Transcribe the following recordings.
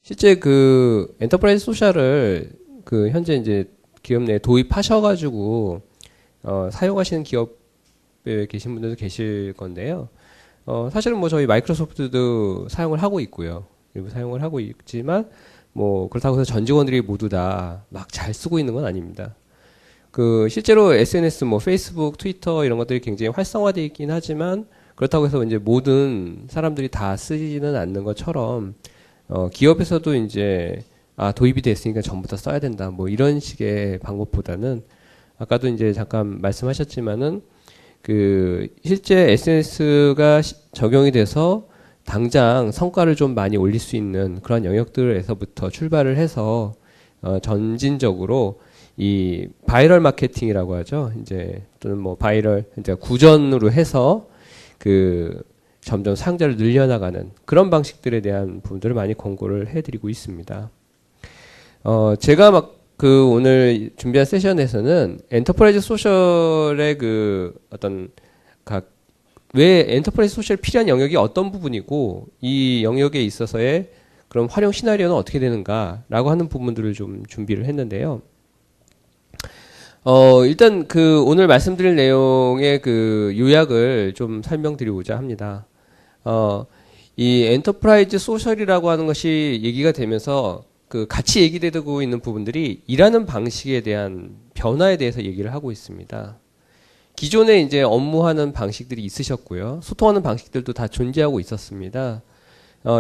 실제 그 엔터프라이즈 소셜을 그 현재 이제 기업 내에 도입하셔가지고 사용하시는 기업에 계신 분들도 계실 건데요. 사실은 뭐 저희 마이크로소프트도 사용을 하고 있고요. 일부 사용을 하고 있지만 뭐 그렇다고 해서 전 직원들이 모두 다 막 잘 쓰고 있는 건 아닙니다. 그 실제로 SNS 뭐 페이스북, 트위터 이런 것들이 굉장히 활성화되어 있긴 하지만 그렇다고 해서 이제 모든 사람들이 다 쓰지는 않는 것처럼 기업에서도 이제 도입이 됐으니까 전부 다 써야 된다 뭐 이런 식의 방법보다는 아까도 이제 잠깐 말씀하셨지만은 그 실제 SNS가 적용이 돼서 당장 성과를 좀 많이 올릴 수 있는 그런 영역들에서부터 출발을 해서 점진적으로 이 바이럴 마케팅이라고 하죠. 이제 또는 뭐 바이럴 이제 구전으로 해서 그 점점 사용자를 늘려나가는 그런 방식들에 대한 부분들을 많이 권고를 해드리고 있습니다. 제가 막 그 오늘 준비한 세션에서는 엔터프라이즈 소셜의 그 어떤 왜 엔터프라이즈 소셜 필요한 영역이 어떤 부분이고 이 영역에 있어서의 그런 활용 시나리오는 어떻게 되는가라고 하는 부분들을 좀 준비를 했는데요. 일단 그 오늘 말씀드릴 내용의 그 요약을 좀 설명드리고자 합니다. 이 엔터프라이즈 소셜이라고 하는 것이 얘기가 되면서 그 같이 얘기되고 있는 부분들이 일하는 방식에 대한 변화에 대해서 얘기를 하고 있습니다. 기존에 이제 업무하는 방식들이 있으셨고요. 소통하는 방식들도 다 존재하고 있었습니다.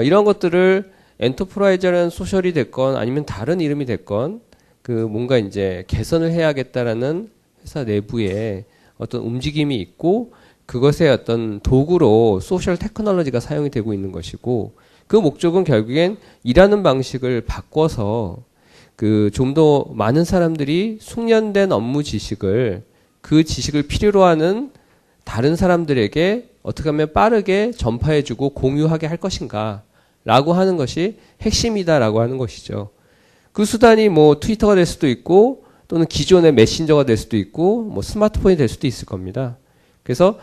이런 것들을 엔터프라이즈라는 소셜이 됐건 아니면 다른 이름이 됐건 그 뭔가 이제 개선을 해야겠다라는 회사 내부에 어떤 움직임이 있고 그것의 어떤 도구로 소셜 테크놀로지가 사용이 되고 있는 것이고 그 목적은 결국엔 일하는 방식을 바꿔서 그 좀 더 많은 사람들이 숙련된 업무 지식을 그 지식을 필요로 하는 다른 사람들에게 어떻게 하면 빠르게 전파해주고 공유하게 할 것인가 라고 하는 것이 핵심이다라고 하는 것이죠. 그 수단이 뭐 트위터가 될 수도 있고 또는 기존의 메신저가 될 수도 있고 뭐 스마트폰이 될 수도 있을 겁니다. 그래서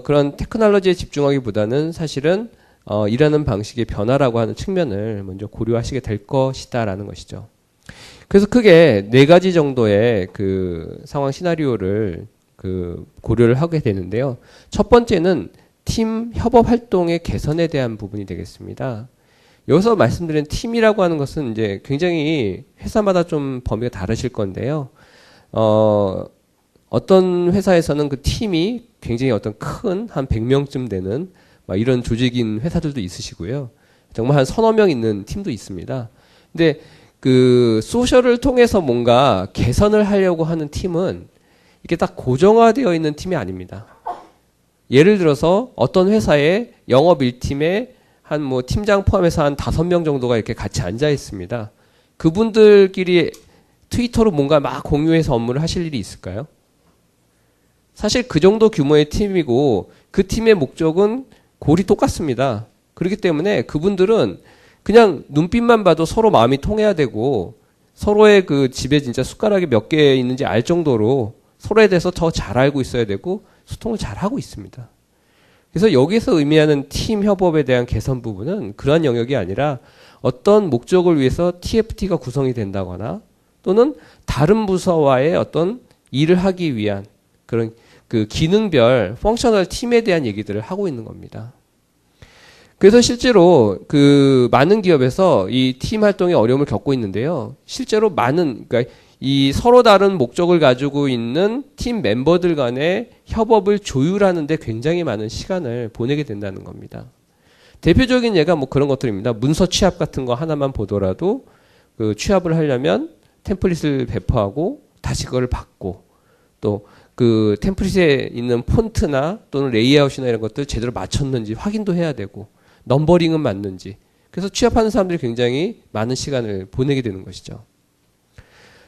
그런 테크놀로지에 집중하기보다는 사실은 일하는 방식의 변화라고 하는 측면을 먼저 고려하시게 될 것이다라는 것이죠. 그래서 크게 4가지 정도의 그 상황 시나리오를 그 고려를 하게 되는데요. 첫 번째는 팀 협업 활동의 개선에 대한 부분이 되겠습니다. 여기서 말씀드린 팀이라고 하는 것은 이제 굉장히 회사마다 좀 범위가 다르실 건데요. 어떤 회사에서는 그 팀이 굉장히 어떤 큰 한 100명쯤 되는 막 이런 조직인 회사들도 있으시고요. 정말 한 서너 명 있는 팀도 있습니다. 근데 그 소셜을 통해서 뭔가 개선을 하려고 하는 팀은 이게 딱 고정화되어 있는 팀이 아닙니다. 예를 들어서 어떤 회사의 영업 1팀에 한 뭐 팀장 포함해서 한 5명 정도가 이렇게 같이 앉아 있습니다. 그분들끼리 트위터로 뭔가 막 공유해서 업무를 하실 일이 있을까요? 사실 그 정도 규모의 팀이고 그 팀의 목적은 골이 똑같습니다. 그렇기 때문에 그분들은 그냥 눈빛만 봐도 서로 마음이 통해야 되고 서로의 그 집에 진짜 숟가락이 몇 개 있는지 알 정도로 서로에 대해서 더 잘 알고 있어야 되고 소통을 잘 하고 있습니다. 그래서 여기서 의미하는 팀 협업에 대한 개선 부분은 그러한 영역이 아니라 어떤 목적을 위해서 TFT가 구성이 된다거나 또는 다른 부서와의 어떤 일을 하기 위한 그런 그 기능별 펑셔널 팀에 대한 얘기들을 하고 있는 겁니다. 그래서 실제로 그 많은 기업에서 이 팀 활동에 어려움을 겪고 있는데요. 실제로 그러니까 이 서로 다른 목적을 가지고 있는 팀 멤버들 간의 협업을 조율하는 데 굉장히 많은 시간을 보내게 된다는 겁니다. 대표적인 예가 뭐 그런 것들입니다. 문서 취합 같은 거 하나만 보더라도 그 취합을 하려면 템플릿을 배포하고 다시 그걸 받고 또 그 템플릿에 있는 폰트나 또는 레이아웃이나 이런 것들 제대로 맞췄는지 확인도 해야 되고 넘버링은 맞는지 그래서 취합하는 사람들이 굉장히 많은 시간을 보내게 되는 것이죠.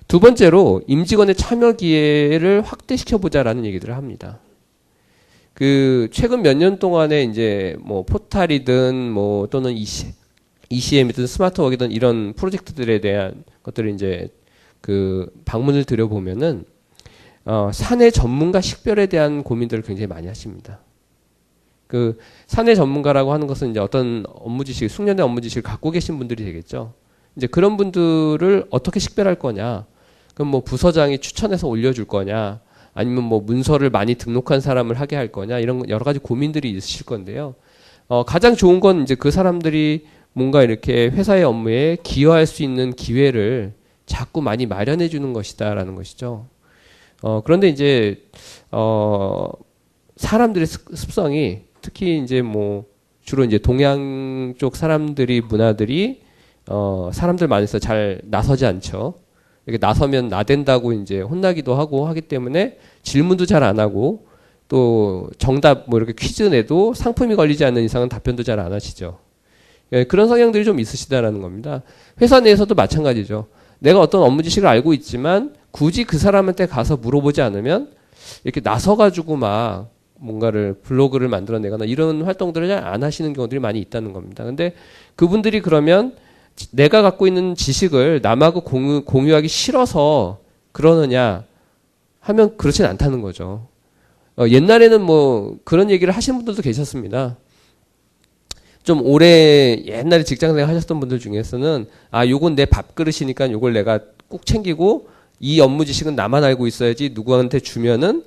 두 번째로 임직원의 참여 기회를 확대시켜보자라는 얘기들을 합니다. 그 최근 몇 년 동안에 이제 뭐 포탈이든 뭐 또는 ECM이든 스마트워크이든 이런 프로젝트들에 대한 것들을 이제 그 방문을 드려보면은 사내 전문가 식별에 대한 고민들을 굉장히 많이 하십니다. 그 사내 전문가라고 하는 것은 이제 어떤 업무 지식, 숙련된 업무 지식을 갖고 계신 분들이 되겠죠. 이제 그런 분들을 어떻게 식별할 거냐? 그럼 뭐 부서장이 추천해서 올려줄 거냐? 아니면 뭐 문서를 많이 등록한 사람을 하게 할 거냐? 이런 여러 가지 고민들이 있으실 건데요. 가장 좋은 건 이제 그 사람들이 뭔가 이렇게 회사의 업무에 기여할 수 있는 기회를 자꾸 많이 마련해 주는 것이다라는 것이죠. 그런데 이제 사람들의 습성이 특히 이제 뭐 주로 이제 동양 쪽 사람들이 문화들이 사람들 많아서 잘 나서지 않죠. 이렇게 나서면 나댄다고 이제 혼나기도 하고 하기 때문에 질문도 잘 안 하고 또 정답 뭐 이렇게 퀴즈 내도 상품이 걸리지 않는 이상은 답변도 잘 안 하시죠. 예, 그런 성향들이 좀 있으시다라는 겁니다. 회사 내에서도 마찬가지죠. 내가 어떤 업무 지식을 알고 있지만 굳이 그 사람한테 가서 물어보지 않으면 이렇게 나서가지고 막 뭔가를 블로그를 만들어내거나 이런 활동들을 잘 안 하시는 경우들이 많이 있다는 겁니다. 근데 그분들이 그러면 내가 갖고 있는 지식을 남하고 공유하기 싫어서 그러느냐 하면 그렇진 않다는 거죠. 옛날에는 뭐 그런 얘기를 하시는 분들도 계셨습니다. 좀 오래 옛날에 직장생활 하셨던 분들 중에서는 요건 내 밥그릇이니까 요걸 내가 꼭 챙기고 이 업무 지식은 나만 알고 있어야지 누구한테 주면은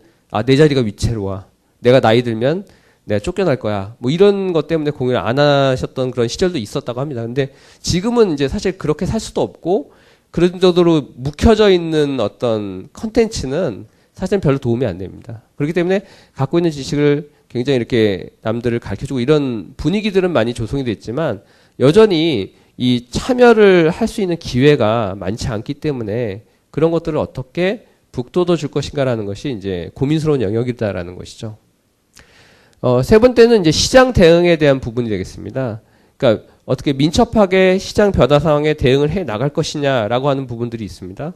내 자리가 위태로워. 내가 나이 들면 내가 쫓겨날 거야. 뭐 이런 것 때문에 공유를 안 하셨던 그런 시절도 있었다고 합니다. 근데 지금은 이제 사실 그렇게 살 수도 없고 그런 정도로 묵혀져 있는 어떤 컨텐츠는 사실은 별로 도움이 안 됩니다. 그렇기 때문에 갖고 있는 지식을 굉장히 이렇게 남들을 가르쳐주고 이런 분위기들은 많이 조성이 됐지만 여전히 이 참여를 할 수 있는 기회가 많지 않기 때문에 그런 것들을 어떻게 북돋워 줄 것인가라는 것이 이제 고민스러운 영역이다라는 것이죠. 세 번째는 이제 시장 대응에 대한 부분이 되겠습니다. 그러니까 어떻게 민첩하게 시장 변화 상황에 대응을 해 나갈 것이냐라고 하는 부분들이 있습니다.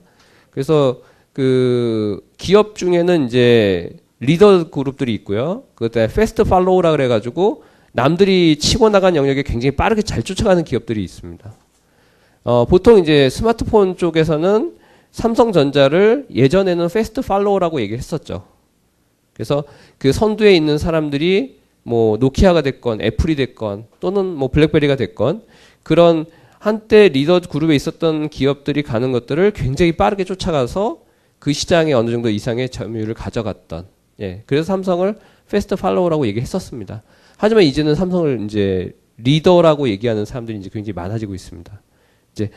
그래서 그 기업 중에는 이제 리더 그룹들이 있고요. 그다음에 패스트 팔로우라 그래가지고 남들이 치고 나간 영역에 굉장히 빠르게 잘 쫓아가는 기업들이 있습니다. 보통 이제 스마트폰 쪽에서는 삼성전자를 예전에는 패스트 팔로우라고 얘기를 했었죠. 그래서 그 선두에 있는 사람들이 뭐 노키아가 됐건 애플이 됐건 또는 뭐 블랙베리가 됐건 그런 한때 리더 그룹에 있었던 기업들이 가는 것들을 굉장히 빠르게 쫓아가서 그 시장에 어느 정도 이상의 점유율을 가져갔던. 예. 그래서 삼성을 패스트 팔로우라고 얘기했었습니다. 하지만 이제는 삼성을 이제 리더라고 얘기하는 사람들이 이제 굉장히 많아지고 있습니다. 이제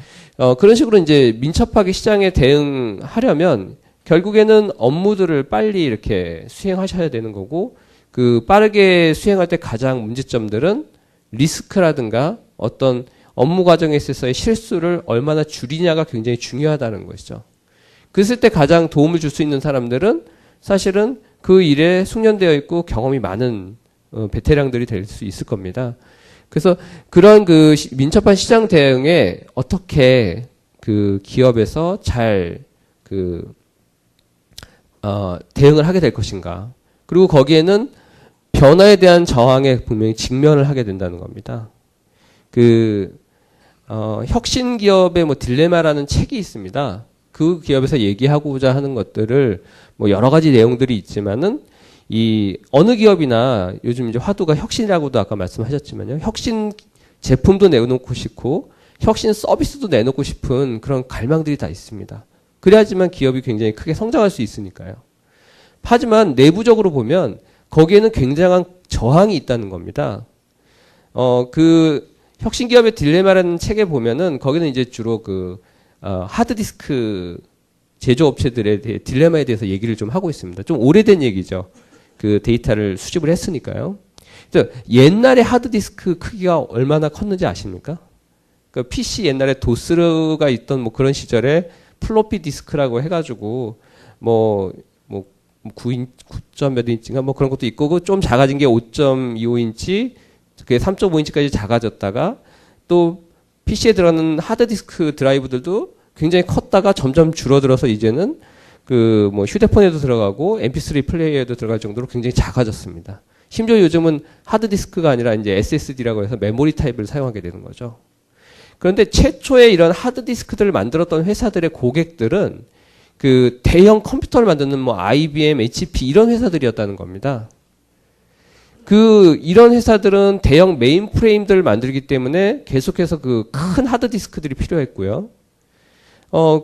그런 식으로 이제 민첩하게 시장에 대응하려면 결국에는 업무들을 빨리 이렇게 수행하셔야 되는 거고 그 빠르게 수행할 때 가장 문제점들은 리스크라든가 어떤 업무 과정에 있어서의 실수를 얼마나 줄이냐가 굉장히 중요하다는 것이죠. 그랬을 때 가장 도움을 줄 수 있는 사람들은 사실은 그 일에 숙련되어 있고 경험이 많은 베테랑들이 될 수 있을 겁니다. 그래서 그런 그 민첩한 시장 대응에 어떻게 그 기업에서 잘 대응을 하게 될 것인가. 그리고 거기에는 변화에 대한 저항에 분명히 직면을 하게 된다는 겁니다. 혁신 기업의 뭐 딜레마라는 책이 있습니다. 그 기업에서 얘기하고자 하는 것들을 뭐 여러 가지 내용들이 있지만은 이 어느 기업이나 요즘 이제 화두가 혁신이라고도 아까 말씀하셨지만요. 혁신 제품도 내놓고 싶고 혁신 서비스도 내놓고 싶은 그런 갈망들이 다 있습니다. 그래야지만 기업이 굉장히 크게 성장할 수 있으니까요. 하지만 내부적으로 보면 거기에는 굉장한 저항이 있다는 겁니다. 그 혁신 기업의 딜레마라는 책에 보면은 거기는 이제 주로 하드디스크 제조업체들의 딜레마에 대해서 얘기를 좀 하고 있습니다. 좀 오래된 얘기죠. 그 데이터를 수집을 했으니까요. 옛날에 하드디스크 크기가 얼마나 컸는지 아십니까? 그 PC 옛날에 도스가 있던 뭐 그런 시절에 플로피 디스크라고 해가지고 9점 몇 인치인가 뭐 그런 것도 있고 좀 작아진 게 5.25인치, 그게 3.5인치까지 작아졌다가 또 PC에 들어가는 하드디스크 드라이브들도 굉장히 컸다가 점점 줄어들어서 이제는 뭐 휴대폰에도 들어가고 MP3 플레이어에도 들어갈 정도로 굉장히 작아졌습니다. 심지어 요즘은 하드디스크가 아니라 이제 SSD라고 해서 메모리 타입을 사용하게 되는 거죠. 그런데 최초에 이런 하드디스크들을 만들었던 회사들의 고객들은 그 대형 컴퓨터를 만드는 뭐 IBM, HP 이런 회사들이었다는 겁니다. 이런 회사들은 대형 메인프레임들을 만들기 때문에 계속해서 그 큰 하드디스크들이 필요했고요.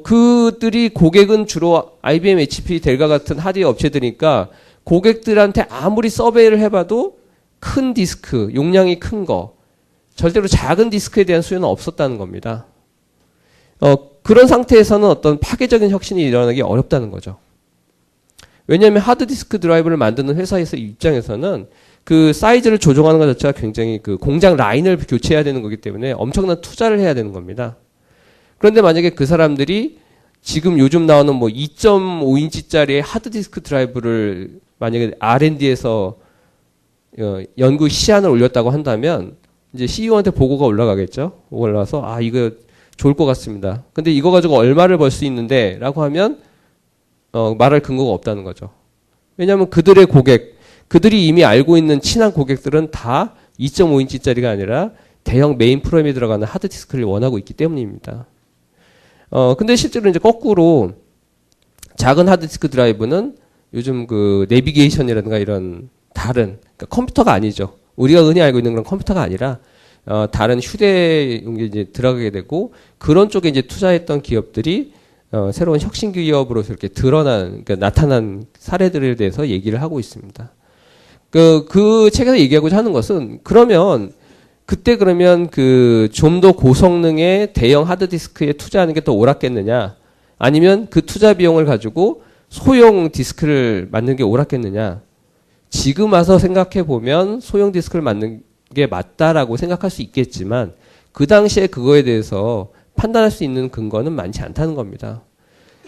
그들이 고객은 주로 IBM, HP, 델과 같은 하드웨어 업체들이니까 고객들한테 아무리 서베이를 해봐도 큰 디스크, 용량이 큰 거, 절대로 작은 디스크에 대한 수요는 없었다는 겁니다. 그런 상태에서는 어떤 파괴적인 혁신이 일어나기 어렵다는 거죠. 왜냐하면 하드디스크 드라이브를 만드는 회사에서 입장에서는 그 사이즈를 조정하는 것 자체가 굉장히 그 공장 라인을 교체해야 되는 거기 때문에 엄청난 투자를 해야 되는 겁니다. 그런데 만약에 그 사람들이 지금 요즘 나오는 뭐 2.5인치짜리 하드디스크 드라이브를 만약에 R&D에서 연구 시안을 올렸다고 한다면 이제 CEO한테 보고가 올라가겠죠. 올라와서 이거 좋을 것 같습니다. 근데 이거 가지고 얼마를 벌 수 있는데 라고 하면 말할 근거가 없다는 거죠. 왜냐하면 그들의 고객, 그들이 이미 알고 있는 친한 고객들은 다 2.5인치짜리가 아니라 대형 메인 프레임에 들어가는 하드디스크를 원하고 있기 때문입니다. 근데 실제로 이제 거꾸로 작은 하드디스크 드라이브는 요즘 그 내비게이션이라든가 이런 다른, 그러니까 컴퓨터가 아니죠. 우리가 흔히 알고 있는 그런 컴퓨터가 아니라 다른 휴대용에 이제 들어가게 되고 그런 쪽에 이제 투자했던 기업들이 새로운 혁신 기업으로서 이렇게 그러니까 나타난 사례들에 대해서 얘기를 하고 있습니다. 그 책에서 얘기하고자 하는 것은 그러면 좀 더 고성능의 대형 하드디스크에 투자하는 게 더 옳았겠느냐? 아니면 그 투자 비용을 가지고 소형 디스크를 만드는 게 옳았겠느냐? 지금 와서 생각해 보면 소형 디스크를 만드는 게 맞다라고 생각할 수 있겠지만 그 당시에 그거에 대해서 판단할 수 있는 근거는 많지 않다는 겁니다.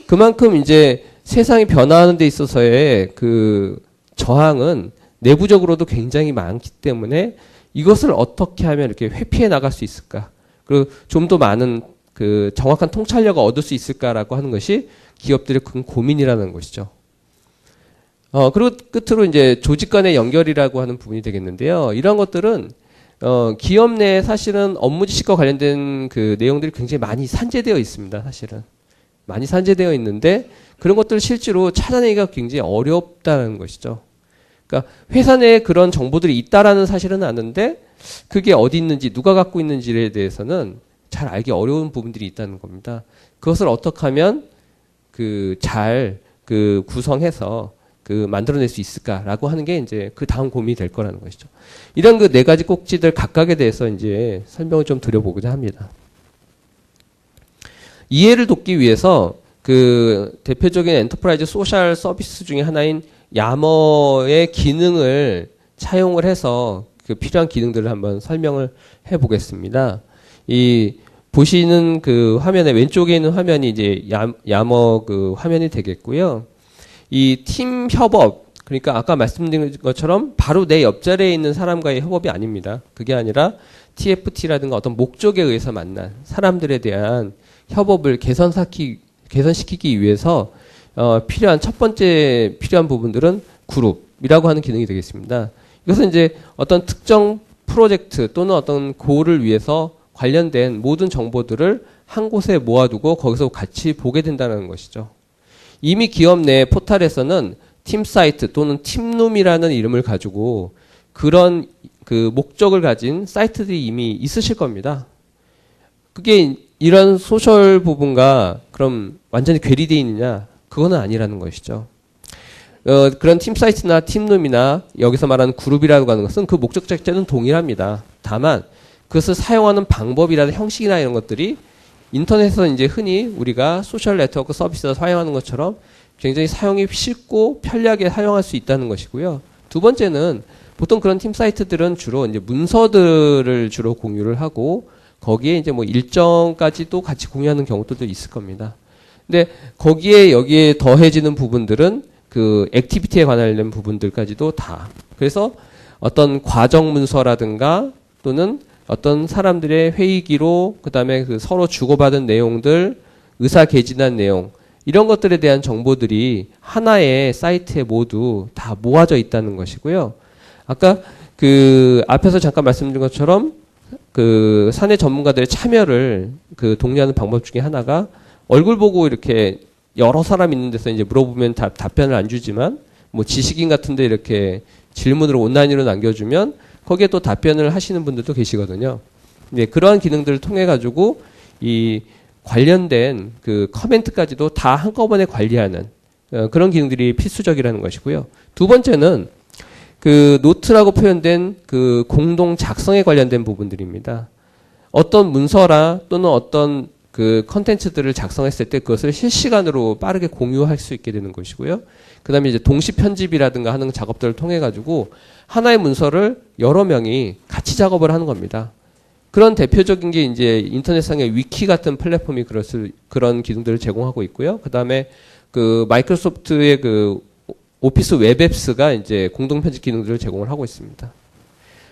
그만큼 이제 세상이 변화하는 데 있어서의 그 저항은 내부적으로도 굉장히 많기 때문에 이것을 어떻게 하면 이렇게 회피해 나갈 수 있을까? 그리고 좀 더 많은 그 정확한 통찰력을 얻을 수 있을까라고 하는 것이 기업들의 큰 고민이라는 것이죠. 그리고 끝으로 이제 조직 간의 연결이라고 하는 부분이 되겠는데요. 이런 것들은 기업 내에 사실은 업무 지식과 관련된 그 내용들이 굉장히 많이 산재되어 있습니다. 사실은 많이 산재되어 있는데 그런 것들을 실제로 찾아내기가 굉장히 어렵다는 것이죠. 그러니까 회사 내에 그런 정보들이 있다라는 사실은 아는데 그게 어디 있는지 누가 갖고 있는지에 대해서는 잘 알기 어려운 부분들이 있다는 겁니다. 그것을 어떻게 하면 잘 구성해서 만들어낼 수 있을까라고 하는 게 이제 그 다음 고민이 될 거라는 것이죠. 이런 그 네 가지 꼭지들 각각에 대해서 이제 설명을 좀 드려보고자 합니다. 이해를 돕기 위해서 그 대표적인 엔터프라이즈 소셜 서비스 중에 하나인 야머의 기능을 차용을 해서 그 필요한 기능들을 한번 설명을 해 보겠습니다. 보시는 그 화면에 왼쪽에 있는 화면이 이제 야머 그 화면이 되겠고요. 이 팀 협업, 그러니까 아까 말씀드린 것처럼 바로 내 옆자리에 있는 사람과의 협업이 아닙니다. 그게 아니라 TFT라든가 어떤 목적에 의해서 만난 사람들에 대한 협업을 개선시키기 위해서 필요한 첫 번째 필요한 부분들은 그룹이라고 하는 기능이 되겠습니다. 이것은 이제 어떤 특정 프로젝트 또는 어떤 고를 위해서 관련된 모든 정보들을 한 곳에 모아두고 거기서 같이 보게 된다는 것이죠. 이미 기업 내 포털에서는 팀사이트 또는 팀룸이라는 이름을 가지고 그런 그 목적을 가진 사이트들이 이미 있으실 겁니다. 그게 이런 소셜 부분과 그럼 완전히 괴리되어 있느냐? 그거는 아니라는 것이죠. 그런 팀사이트나 팀룸이나 여기서 말하는 그룹이라고 하는 것은 그 목적 자체는 동일합니다. 다만 그것을 사용하는 방법이라는 형식이나 이런 것들이 인터넷에서 이제 흔히 우리가 소셜 네트워크 서비스에서 사용하는 것처럼 굉장히 사용이 쉽고 편리하게 사용할 수 있다는 것이고요. 두 번째는 보통 그런 팀 사이트들은 주로 이제 문서들을 주로 공유를 하고 거기에 이제 뭐 일정까지도 같이 공유하는 경우도 있을 겁니다. 근데 여기에 더해지는 부분들은 그 액티비티에 관련된 부분들까지도 다. 그래서 어떤 과정 문서라든가 또는 어떤 사람들의 회의기로 그다음에 그 서로 주고받은 내용들, 의사 개진한 내용 이런 것들에 대한 정보들이 하나의 사이트에 모두 다 모아져 있다는 것이고요. 아까 그 앞에서 잠깐 말씀드린 것처럼 그 사내 전문가들의 참여를 그 독려하는 방법 중에 하나가 얼굴 보고 이렇게 여러 사람 있는 데서 이제 물어보면 답변을 안 주지만 뭐 지식인 같은데 이렇게 질문으로 온라인으로 남겨주면 거기에 또 답변을 하시는 분들도 계시거든요. 네, 그러한 기능들을 통해 가지고 이 관련된 그 커멘트까지도 다 한꺼번에 관리하는 그런 기능들이 필수적이라는 것이고요. 두 번째는 그 노트라고 표현된 그 공동 작성에 관련된 부분들입니다. 어떤 문서라 또는 어떤 그 컨텐츠들을 작성했을 때 그것을 실시간으로 빠르게 공유할 수 있게 되는 것이고요. 그 다음에 이제 동시 편집이라든가 하는 작업들을 통해 가지고 하나의 문서를 여러 명이 같이 작업을 하는 겁니다. 그런 대표적인 게 이제 인터넷상의 위키 같은 플랫폼이 그런 기능들을 제공하고 있고요. 그 다음에 그 마이크로소프트의 그 오피스 웹앱스가 이제 공동 편집 기능들을 제공을 하고 있습니다.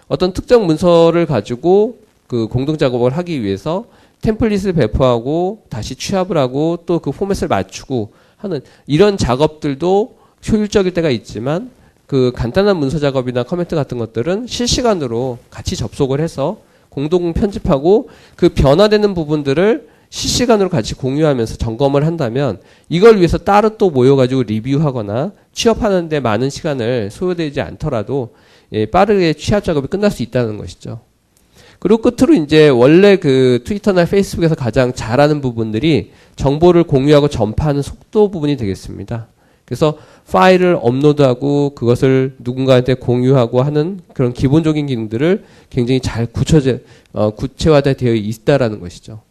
어떤 특정 문서를 가지고 그 공동 작업을 하기 위해서 템플릿을 배포하고 다시 취합을 하고 또 그 포맷을 맞추고 하는 이런 작업들도 효율적일 때가 있지만 그 간단한 문서 작업이나 커멘트 같은 것들은 실시간으로 같이 접속을 해서 공동 편집하고 그 변화되는 부분들을 실시간으로 같이 공유하면서 점검을 한다면 이걸 위해서 따로 또 모여가지고 리뷰하거나 취합하는 데 많은 시간을 소요되지 않더라도 빠르게 취합 작업이 끝날 수 있다는 것이죠. 그리고 끝으로 이제 원래 그 트위터나 페이스북에서 가장 잘하는 부분들이 정보를 공유하고 전파하는 속도 부분이 되겠습니다. 그래서 파일을 업로드하고 그것을 누군가한테 공유하고 하는 그런 기본적인 기능들을 굉장히 잘 구체화되어 있다라는 것이죠.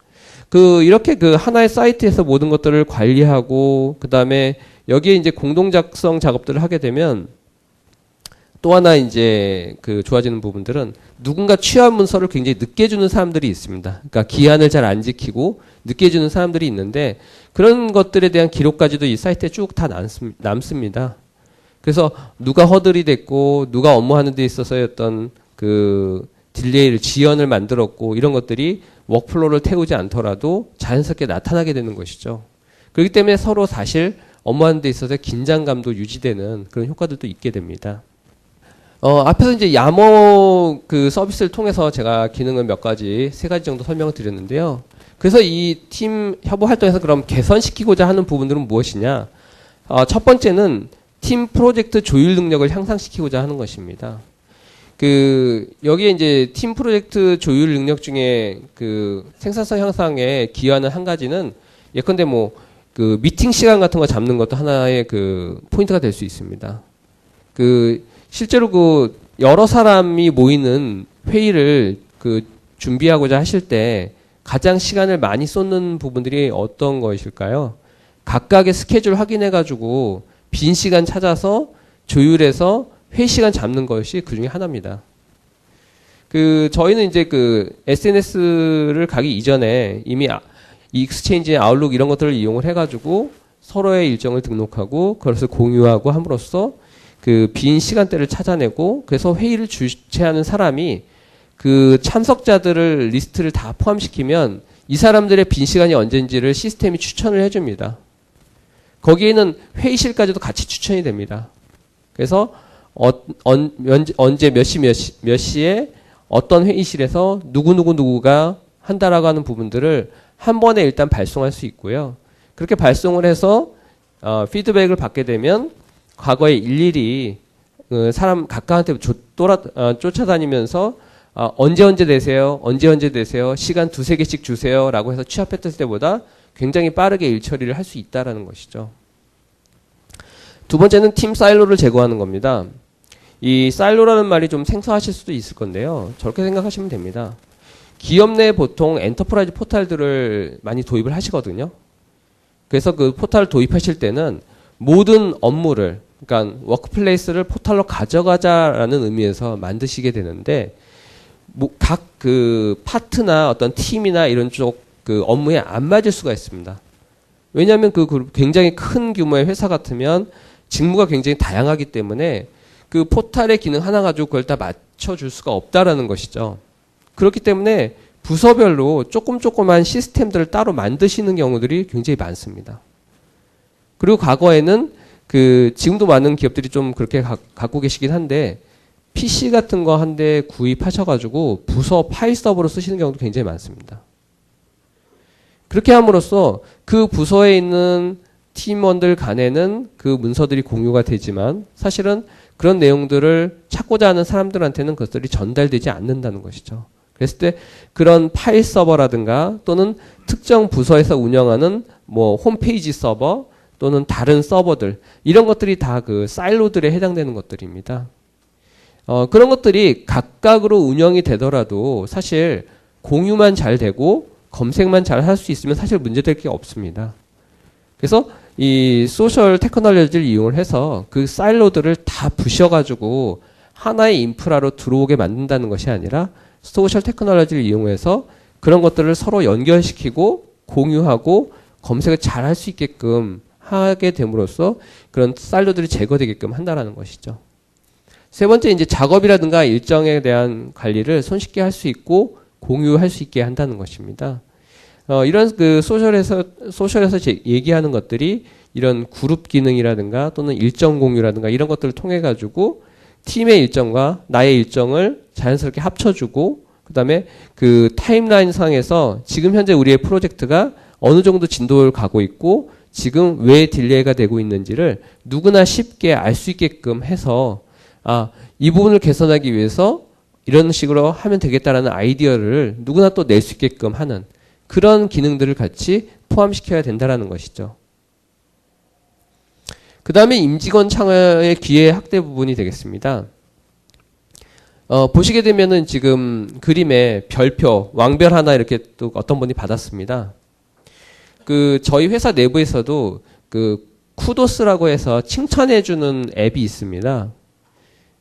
이렇게 그 하나의 사이트에서 모든 것들을 관리하고 그 다음에 여기에 이제 공동 작성 작업들을 하게 되면 또 하나 이제 그 좋아지는 부분들은 누군가 취합 문서를 굉장히 늦게 주는 사람들이 있습니다. 그러니까 기한을 잘 안 지키고 늦게 주는 사람들이 있는데 그런 것들에 대한 기록까지도 이 사이트에 쭉 다 남습니다. 그래서 누가 허들이 됐고 누가 업무하는 데 있어서의 어떤 그 딜레이를 지연을 만들었고 이런 것들이 워크플로우를 태우지 않더라도 자연스럽게 나타나게 되는 것이죠. 그렇기 때문에 서로 사실 업무하는 데 있어서 긴장감도 유지되는 그런 효과들도 있게 됩니다. 앞에서 이제 야모 그 서비스를 통해서 제가 기능을 세 가지 정도 설명을 드렸는데요. 그래서 이 팀 협업 활동에서 그럼 개선시키고자 하는 부분들은 무엇이냐? 첫 번째는 팀 프로젝트 조율 능력을 향상시키고자 하는 것입니다. 여기에 이제 팀 프로젝트 조율 능력 중에 그 생산성 향상에 기여하는 한 가지는 예컨대 그 미팅 시간 같은 거 잡는 것도 하나의 그 포인트가 될 수 있습니다. 실제로 여러 사람이 모이는 회의를 준비하고자 하실 때 가장 시간을 많이 쏟는 부분들이 어떤 것일까요? 각각의 스케줄 확인해가지고 빈 시간 찾아서 조율해서 회의 시간 잡는 것이 그 중에 하나입니다. 저희는 이제 SNS를 가기 이전에 이미 익스체인지, 아웃룩 이런 것들을 이용을 해가지고 서로의 일정을 등록하고 그것을 공유하고 함으로써 빈 시간대를 찾아내고 그래서 회의를 주최하는 사람이 참석자들을 리스트를 다 포함시키면 이 사람들의 빈 시간이 언제인지를 시스템이 추천을 해줍니다. 거기에는 회의실까지도 같이 추천이 됩니다. 그래서 언제 몇 시에 어떤 회의실에서 누구가 한다라고 하는 부분들을 한 번에 일단 발송할 수 있고요. 그렇게 발송을 해서 피드백을 받게 되면 과거에 일일이 사람 각각한테 쫓아다니면서 언제 되세요? 시간 2-3개씩 주세요. 라고 해서 취합했을 때보다 굉장히 빠르게 일 처리를 할 수 있다라는 것이죠. 두 번째는 팀 사일로를 제거하는 겁니다. 이 사일로라는 말이 좀 생소하실 수도 있을 건데요. 저렇게 생각하시면 됩니다. 기업 내 보통 엔터프라이즈 포탈들을 많이 도입을 하시거든요. 그래서 그 포탈을 도입하실 때는 모든 업무를, 그러니까 워크플레이스를 포탈로 가져가자라는 의미에서 만드시게 되는데, 각 파트나 어떤 팀이나 이런 쪽 업무에 안 맞을 수가 있습니다. 왜냐하면 굉장히 큰 규모의 회사 같으면 직무가 굉장히 다양하기 때문에 그 포탈의 기능 하나 가지고 그걸 다 맞춰줄 수가 없다라는 것이죠. 그렇기 때문에 부서별로 조그만 시스템들을 따로 만드시는 경우들이 굉장히 많습니다. 그리고 과거에는 지금도 많은 기업들이 좀 그렇게 갖고 계시긴 한데 PC 같은 거 한 대 구입하셔가지고 부서 파일 서버로 쓰시는 경우도 굉장히 많습니다. 그렇게 함으로써 그 부서에 있는 팀원들 간에는 그 문서들이 공유가 되지만 사실은 그런 내용들을 찾고자 하는 사람들한테는 그것들이 전달되지 않는다는 것이죠. 그랬을 때 그런 파일 서버라든가 또는 특정 부서에서 운영하는 뭐 홈페이지 서버 또는 다른 서버들 이런 것들이 다 그 사일로들에 해당되는 것들입니다. 그런 것들이 각각으로 운영이 되더라도 사실 공유만 잘 되고 검색만 잘 할 수 있으면 사실 문제될 게 없습니다. 그래서 이 소셜 테크놀로지를 이용을 해서 그 사일로들을 다 부셔가지고 하나의 인프라로 들어오게 만든다는 것이 아니라 소셜 테크놀로지를 이용해서 그런 것들을 서로 연결시키고 공유하고 검색을 잘 할 수 있게끔 하게 됨으로써 그런 사일로들이 제거되게끔 한다라는 것이죠. 세 번째 이제 작업이라든가 일정에 대한 관리를 손쉽게 할 수 있고 공유할 수 있게 한다는 것입니다. 이런 그 소셜에서 얘기하는 것들이 이런 그룹 기능이라든가 또는 일정 공유라든가 이런 것들을 통해 가지고 팀의 일정과 나의 일정을 자연스럽게 합쳐주고 그다음에 그 타임라인 상에서 지금 현재 우리의 프로젝트가 어느 정도 진도를 가고 있고 지금 왜 딜레이가 되고 있는지를 누구나 쉽게 알 수 있게끔 해서 이 부분을 개선하기 위해서 이런 식으로 하면 되겠다라는 아이디어를 누구나 또 낼 수 있게끔 하는 그런 기능들을 같이 포함시켜야 된다라는 것이죠. 그 다음에 임직원 참여의 기회 확대 부분이 되겠습니다. 보시게 되면은 지금 그림에 별표, 왕별 하나 이렇게 또 어떤 분이 받았습니다. 그 저희 회사 내부에서도 그 쿠도스라고 해서 칭찬해주는 앱이 있습니다.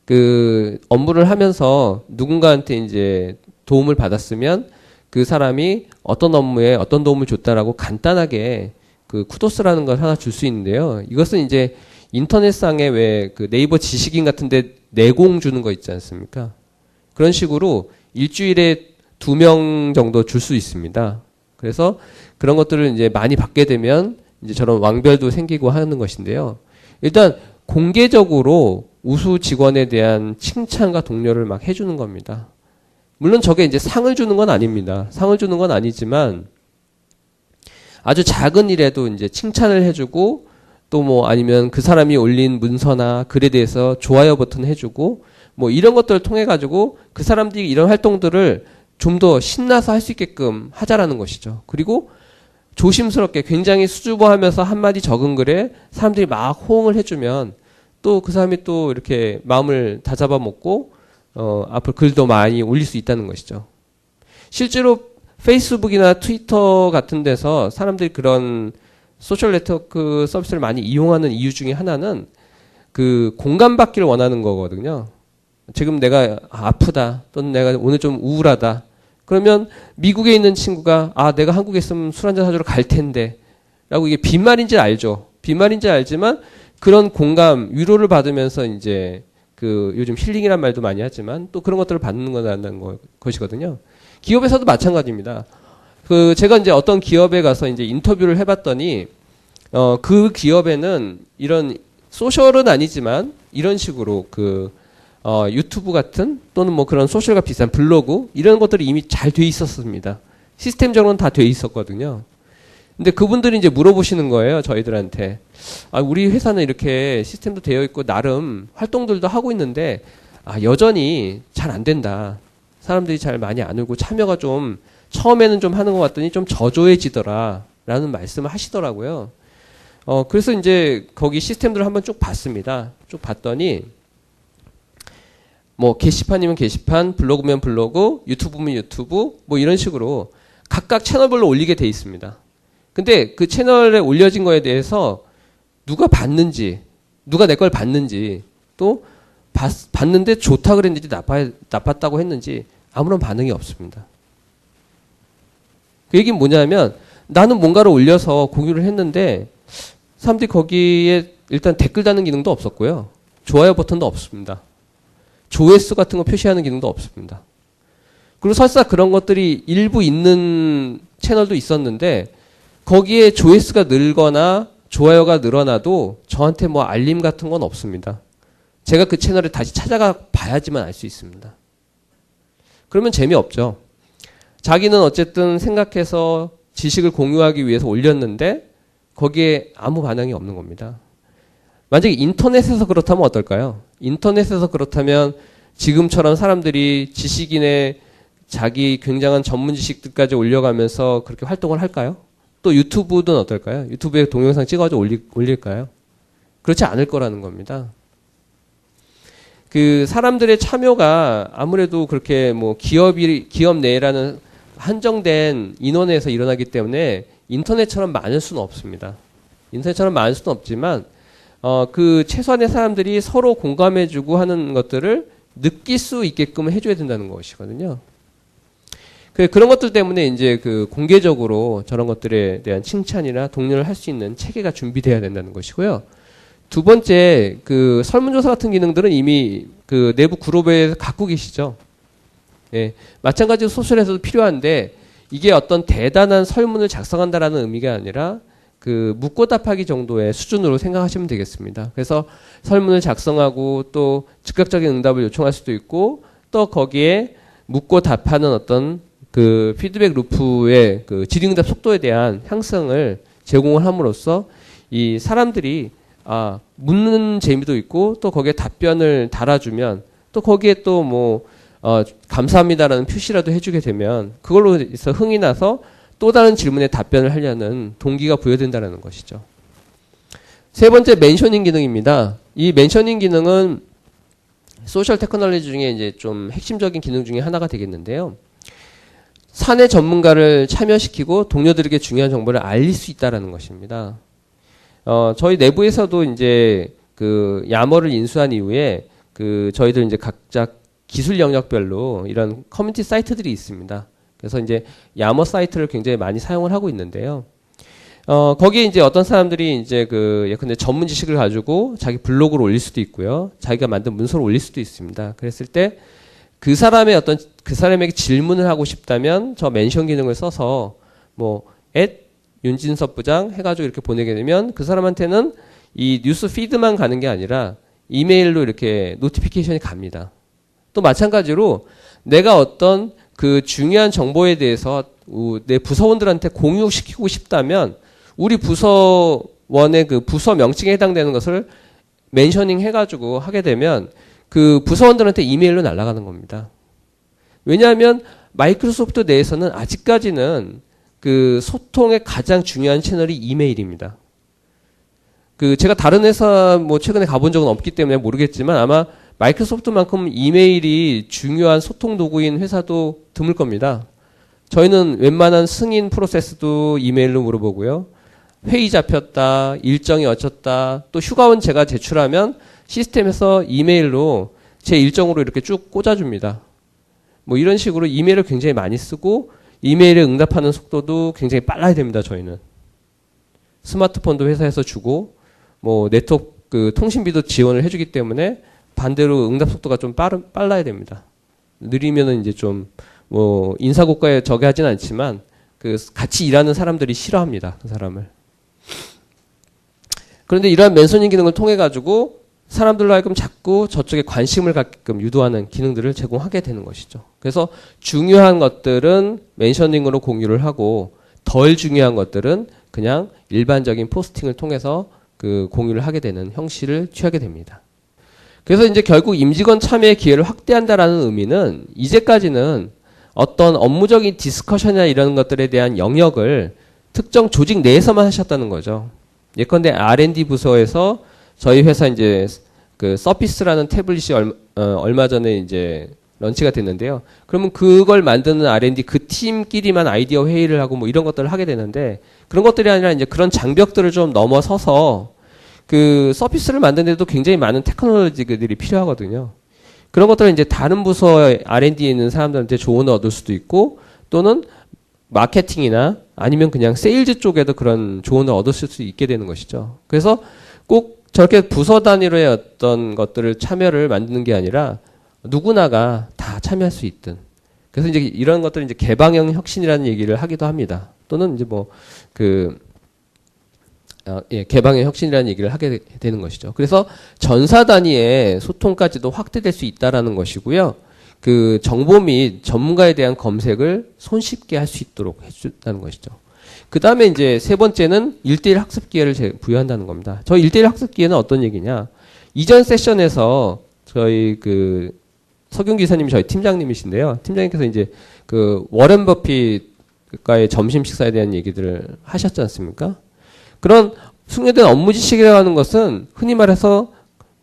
그 업무를 하면서 누군가한테 이제 도움을 받았으면 그 사람이 어떤 업무에 어떤 도움을 줬다라고 간단하게 그 쿠도스라는 걸 하나 줄 수 있는데요. 이것은 이제 인터넷상에 왜 그 네이버 지식인 같은데 내공 주는 거 있지 않습니까? 그런 식으로 일주일에 2명 정도 줄 수 있습니다. 그래서 그런 것들을 이제 많이 받게 되면 이제 저런 왕별도 생기고 하는 것인데요. 일단 공개적으로 우수 직원에 대한 칭찬과 독려를 막 해주는 겁니다. 물론 저게 이제 상을 주는 건 아닙니다. 상을 주는 건 아니지만 아주 작은 일에도 이제 칭찬을 해주고 또 뭐 아니면 그 사람이 올린 문서나 글에 대해서 좋아요 버튼 해주고 뭐 이런 것들을 통해 가지고 그 사람들이 이런 활동들을 좀 더 신나서 할 수 있게끔 하자라는 것이죠. 그리고 조심스럽게 굉장히 수줍어하면서 한마디 적은 글에 사람들이 막 호응을 해주면 또 그 사람이 또 이렇게 마음을 다잡아 먹고 앞으로 글도 많이 올릴 수 있다는 것이죠. 실제로 페이스북이나 트위터 같은 데서 사람들이 그런 소셜 네트워크 서비스를 많이 이용하는 이유 중에 하나는 그 공감받기를 원하는 거거든요. 지금 내가 아프다 또는 내가 오늘 좀 우울하다 그러면 미국에 있는 친구가 내가 한국에 있으면 술 한잔 사주러 갈 텐데 라고 이게 빈말인지 알죠. 빈말인지 알지만 그런 공감 위로를 받으면서 이제 그 요즘 힐링이란 말도 많이 하지만 또 그런 것들을 받는 거라는 것이거든요. 기업에서도 마찬가지입니다. 그 제가 이제 어떤 기업에 가서 이제 인터뷰를 해봤더니 그 기업에는 이런 소셜은 아니지만 이런 식으로 그 유튜브 같은 또는 뭐 그런 소셜과 비슷한 블로그 이런 것들이 이미 잘 돼 있었습니다. 시스템적으로는 다 돼 있었거든요. 근데 그분들이 이제 물어보시는 거예요, 저희들한테. 우리 회사는 이렇게 시스템도 되어 있고 나름 활동들도 하고 있는데 여전히 잘 안 된다. 사람들이 잘 많이 안 오고 참여가 좀 처음에는 좀 하는 것 같더니 좀 저조해지더라 라는 말씀을 하시더라고요. 그래서 이제 거기 시스템들을 한번 쭉 봤습니다. 쭉 봤더니 뭐 게시판이면 게시판, 블로그면 블로그, 유튜브면 유튜브 뭐 이런 식으로 각각 채널별로 올리게 돼 있습니다. 근데 그 채널에 올려진 거에 대해서 누가 봤는지, 누가 내 걸 봤는지, 또 봤는데 좋다 그랬는지 나빴다고 했는지 아무런 반응이 없습니다. 그 얘기는 뭐냐면 나는 뭔가를 올려서 공유를 했는데 사람들이 거기에 일단 댓글 다는 기능도 없었고요. 좋아요 버튼도 없습니다. 조회수 같은 거 표시하는 기능도 없습니다. 그리고 설사 그런 것들이 일부 있는 채널도 있었는데 거기에 조회수가 늘거나 좋아요가 늘어나도 저한테 뭐 알림 같은 건 없습니다. 제가 그 채널에 다시 찾아가 봐야지만 알 수 있습니다. 그러면 재미없죠. 자기는 어쨌든 생각해서 지식을 공유하기 위해서 올렸는데 거기에 아무 반응이 없는 겁니다. 만약에 인터넷에서 그렇다면 어떨까요? 인터넷에서 그렇다면 지금처럼 사람들이 지식인의 자기 굉장한 전문 지식들까지 올려가면서 그렇게 활동을 할까요? 또 유튜브는 어떨까요? 유튜브에 동영상 찍어가지고 올릴까요? 그렇지 않을 거라는 겁니다. 그 사람들의 참여가 아무래도 그렇게 뭐 기업 내라는 한정된 인원에서 일어나기 때문에 인터넷처럼 많을 수는 없습니다. 인터넷처럼 많을 수는 없지만 그 최소한의 사람들이 서로 공감해주고 하는 것들을 느낄 수 있게끔 해줘야 된다는 것이거든요. 그런 것들 때문에 이제 그 공개적으로 저런 것들에 대한 칭찬이나 독려를 할 수 있는 체계가 준비돼야 된다는 것이고요. 두 번째, 그 설문조사 같은 기능들은 이미 그 내부 그룹에 갖고 계시죠. 예, 마찬가지로 소셜에서도 필요한데 이게 어떤 대단한 설문을 작성한다라는 의미가 아니라 그 묻고 답하기 정도의 수준으로 생각하시면 되겠습니다. 그래서 설문을 작성하고 또 즉각적인 응답을 요청할 수도 있고 또 거기에 묻고 답하는 어떤 그 피드백 루프의 그 질의응답 속도에 대한 향상을 제공을 함으로써 이 사람들이 묻는 재미도 있고 또 거기에 답변을 달아주면 또 거기에 또 뭐 감사합니다라는 표시라도 해주게 되면 그걸로 해서 흥이 나서 또 다른 질문에 답변을 하려는 동기가 부여된다는 것이죠. 세 번째, 멘셔닝 기능입니다. 이 멘셔닝 기능은 소셜 테크놀로지 중에 이제 좀 핵심적인 기능 중에 하나가 되겠는데요. 사내 전문가를 참여시키고 동료들에게 중요한 정보를 알릴 수 있다라는 것입니다. 저희 내부에서도 이제 그 야머를 인수한 이후에 그 저희들 이제 각자 기술 영역별로 이런 커뮤니티 사이트들이 있습니다. 그래서 이제 야머 사이트를 굉장히 많이 사용을 하고 있는데요. 거기에 이제 어떤 사람들이 이제 그 예컨대 전문 지식을 가지고 자기 블로그를 올릴 수도 있고요. 자기가 만든 문서를 올릴 수도 있습니다. 그랬을 때 그 사람에게 질문을 하고 싶다면 저 멘션 기능을 써서 뭐 윤진섭 부장 해가지고 이렇게 보내게 되면 그 사람한테는 이 뉴스 피드만 가는 게 아니라 이메일로 이렇게 노티피케이션이 갑니다. 또 마찬가지로 내가 어떤 그 중요한 정보에 대해서 내 부서원들한테 공유시키고 싶다면 우리 부서원의 그 부서 명칭에 해당되는 것을 멘셔닝 해가지고 하게 되면 그 부서원들한테 이메일로 날아가는 겁니다. 왜냐하면 마이크로소프트 내에서는 아직까지는 그 소통의 가장 중요한 채널이 이메일입니다. 그 제가 다른 회사 뭐 최근에 가본 적은 없기 때문에 모르겠지만 아마 마이크로소프트만큼 이메일이 중요한 소통 도구인 회사도 드물 겁니다. 저희는 웬만한 승인 프로세스도 이메일로 물어보고요. 회의 잡혔다, 일정이 어쩌다, 또 휴가원 제가 제출하면 시스템에서 이메일로 제 일정으로 이렇게 쭉 꽂아줍니다. 뭐 이런 식으로 이메일을 굉장히 많이 쓰고 이메일에 응답하는 속도도 굉장히 빨라야 됩니다. 저희는 스마트폰도 회사에서 주고 뭐 네트워크 그 통신비도 지원을 해주기 때문에 반대로 응답 속도가 좀 빨라야 됩니다. 느리면은 이제 좀 뭐 인사고과에 저게 하진 않지만 그 같이 일하는 사람들이 싫어합니다. 그 사람을. 그런데 이러한 멘셔닝 기능을 통해 가지고 사람들로 하여금 자꾸 저쪽에 관심을 갖게끔 유도하는 기능들을 제공하게 되는 것이죠. 그래서 중요한 것들은 멘셔닝으로 공유를 하고 덜 중요한 것들은 그냥 일반적인 포스팅을 통해서 그 공유를 하게 되는 형식을 취하게 됩니다. 그래서 이제 결국 임직원 참여의 기회를 확대한다라는 의미는 이제까지는 어떤 업무적인 디스커션이나 이런 것들에 대한 영역을 특정 조직 내에서만 하셨다는 거죠. 예컨대 R&D 부서에서 저희 회사 이제 그 서피스라는 태블릿이 얼마 전에 이제 런치가 됐는데요. 그러면 그걸 만드는 R&D 그 팀끼리만 아이디어 회의를 하고 뭐 이런 것들을 하게 되는데 그런 것들이 아니라 이제 그런 장벽들을 좀 넘어서서 그 서피스를 만드는데도 굉장히 많은 테크놀로지들이 필요하거든요. 그런 것들은 이제 다른 부서의 R&D에 있는 사람들한테 조언을 얻을 수도 있고 또는 마케팅이나 아니면 그냥 세일즈 쪽에도 그런 조언을 얻을 수 있게 되는 것이죠. 그래서 꼭 저렇게 부서 단위로의 어떤 것들을 참여를 만드는 게 아니라 누구나가 다 참여할 수 있든. 그래서 이제 이런 것들을 이제 개방형 혁신이라는 얘기를 하기도 합니다. 또는 이제 뭐 개방형 혁신이라는 얘기를 하게 되는 것이죠. 그래서 전사 단위의 소통까지도 확대될 수 있다라는 것이고요. 그 정보 및 전문가에 대한 검색을 손쉽게 할 수 있도록 해준다는 것이죠. 그 다음에 이제 세 번째는 1대1 학습 기회를 부여한다는 겁니다. 저 1대1 학습 기회는 어떤 얘기냐. 이전 세션에서 저희 그 석윤 기사님이 저희 팀장님이신데요. 팀장님께서 이제 그 워렌 버핏과의 점심 식사에 대한 얘기들을 하셨지 않습니까? 그런 숙련된 업무 지식이라고 하는 것은 흔히 말해서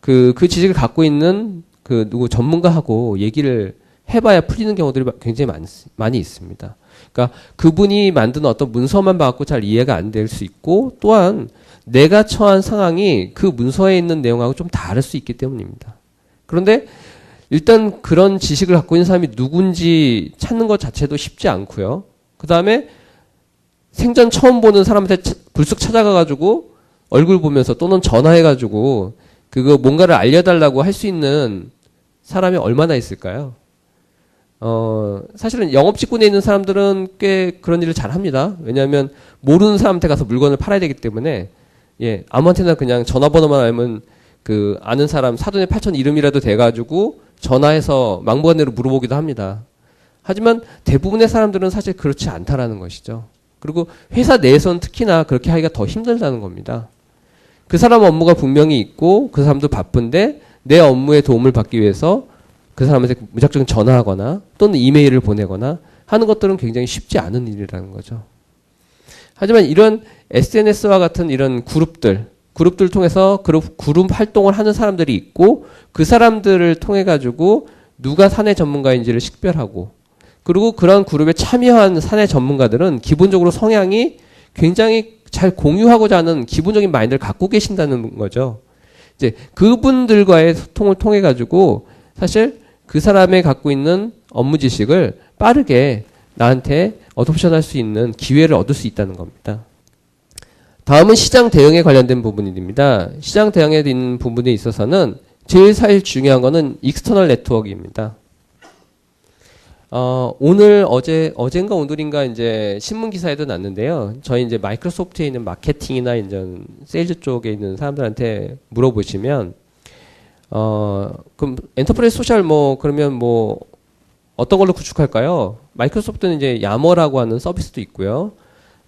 그 지식을 갖고 있는 그 누구 전문가하고 얘기를 해봐야 풀리는 경우들이 굉장히 많이 있습니다. 그러니까 그분이 만든 어떤 문서만 봐갖고 잘 이해가 안 될 수 있고 또한 내가 처한 상황이 그 문서에 있는 내용하고 좀 다를 수 있기 때문입니다. 그런데 일단 그런 지식을 갖고 있는 사람이 누군지 찾는 것 자체도 쉽지 않고요. 그 다음에 생전 처음 보는 사람한테 불쑥 찾아가가지고 얼굴 보면서 또는 전화해가지고 그거 뭔가를 알려달라고 할 수 있는 사람이 얼마나 있을까요? 사실은 영업 직군에 있는 사람들은 꽤 그런 일을 잘 합니다. 왜냐하면 모르는 사람한테 가서 물건을 팔아야 되기 때문에, 예, 아무한테나 그냥 전화번호만 알면 그 아는 사람 사돈의 8천 이름이라도 돼가지고 전화해서 망부간내로 물어보기도 합니다. 하지만 대부분의 사람들은 사실 그렇지 않다라는 것이죠. 그리고 회사 내에서는 특히나 그렇게 하기가 더 힘들다는 겁니다. 그 사람 업무가 분명히 있고 그 사람도 바쁜데 내 업무에 도움을 받기 위해서 그 사람한테 무작정 전화하거나 또는 이메일을 보내거나 하는 것들은 굉장히 쉽지 않은 일이라는 거죠. 하지만 이런 SNS와 같은 이런 그룹들을 통해서 그룹 활동을 하는 사람들이 있고 그 사람들을 통해 가지고 누가 사내 전문가인지를 식별하고 그리고 그런 그룹에 참여한 사내 전문가들은 기본적으로 성향이 굉장히 잘 공유하고자 하는 기본적인 마인드를 갖고 계신다는 거죠. 이제 그분들과의 소통을 통해 가지고 사실 그 사람이 갖고 있는 업무 지식을 빠르게 나한테 어돔션할 수 있는 기회를 얻을 수 있다는 겁니다. 다음은 시장 대응에 관련된 부분입니다. 시장 대응에 있는 부분에 있어서는 제일 사실 중요한 거는 익스터널 네트워크입니다. 어젠가 오늘인가 이제 신문 기사에도 났는데요. 저희 이제 마이크로소프트에 있는 마케팅이나 이제 세일즈 쪽에 있는 사람들한테 물어보시면, 그럼 엔터프라이즈 소셜 그러면 어떤 걸로 구축할까요? 마이크로소프트는 이제 야머라고 하는 서비스도 있고요.